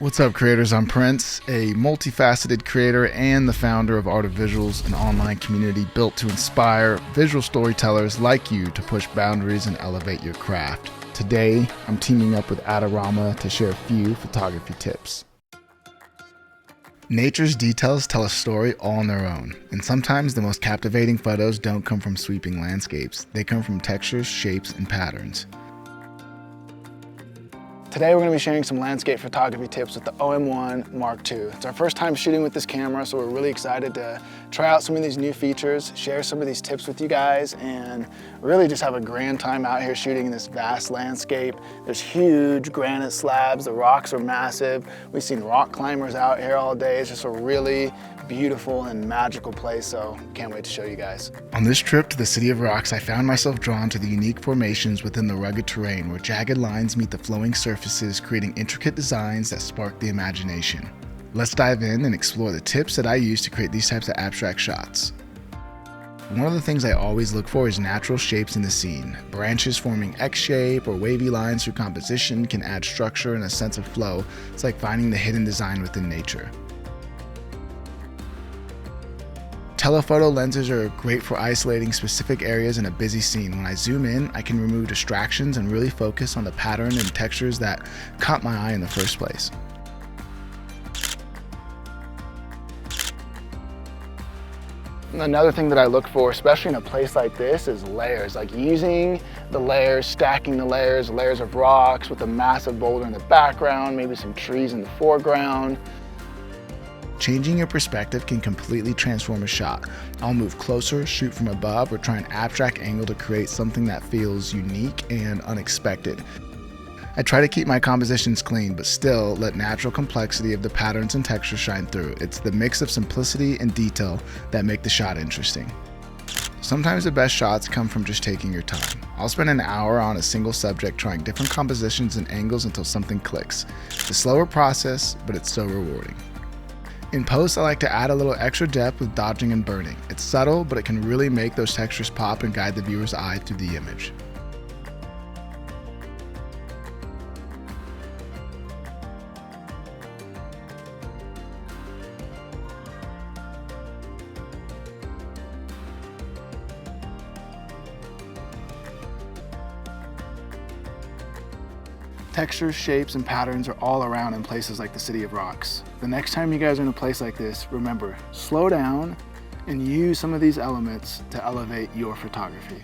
What's up, creators? I'm Prince, a multifaceted creator and the founder of Art of Visuals, an online community built to inspire visual storytellers like you to push boundaries and elevate your craft. Today, I'm teaming up with Adorama to share a few photography tips. Nature's details tell a story all on their own, and sometimes the most captivating photos don't come from sweeping landscapes. They come from textures, shapes, and patterns. Today we're going to be sharing some landscape photography tips with the OM1 Mark II. It's our first time shooting with this camera, so we're really excited to try out some of these new features, share some of these tips with you guys, and really just have a grand time out here shooting in this vast landscape. There's huge granite slabs, the rocks are massive. We've seen rock climbers out here all day. It's just a really beautiful and magical place, so can't wait to show you guys. On this trip to the City of Rocks, I found myself drawn to the unique formations within the rugged terrain where jagged lines meet the flowing surfaces, creating intricate designs that spark the imagination. Let's dive in and explore the tips that I use to create these types of abstract shots. One of the things I always look for is natural shapes in the scene. Branches forming X shape or wavy lines through composition can add structure and a sense of flow. It's like finding the hidden design within nature. Telephoto lenses are great for isolating specific areas in a busy scene. When I zoom in, I can remove distractions and really focus on the pattern and textures that caught my eye in the first place. Another thing that I look for, especially in a place like this, is layers. Like using the layers, stacking the layers of rocks with a massive boulder in the background, maybe some trees in the foreground. Changing your perspective can completely transform a shot. I'll move closer, shoot from above, or try an abstract angle to create something that feels unique and unexpected. I try to keep my compositions clean, but still let natural complexity of the patterns and textures shine through. It's the mix of simplicity and detail that make the shot interesting. Sometimes the best shots come from just taking your time. I'll spend an hour on a single subject trying different compositions and angles until something clicks. It's a slower process, but it's so rewarding. In post, I like to add a little extra depth with dodging and burning. It's subtle, but it can really make those textures pop and guide the viewer's eye through the image. Textures, shapes, and patterns are all around in places like the City of Rocks. The next time you guys are in a place like this, remember, slow down and use some of these elements to elevate your photography.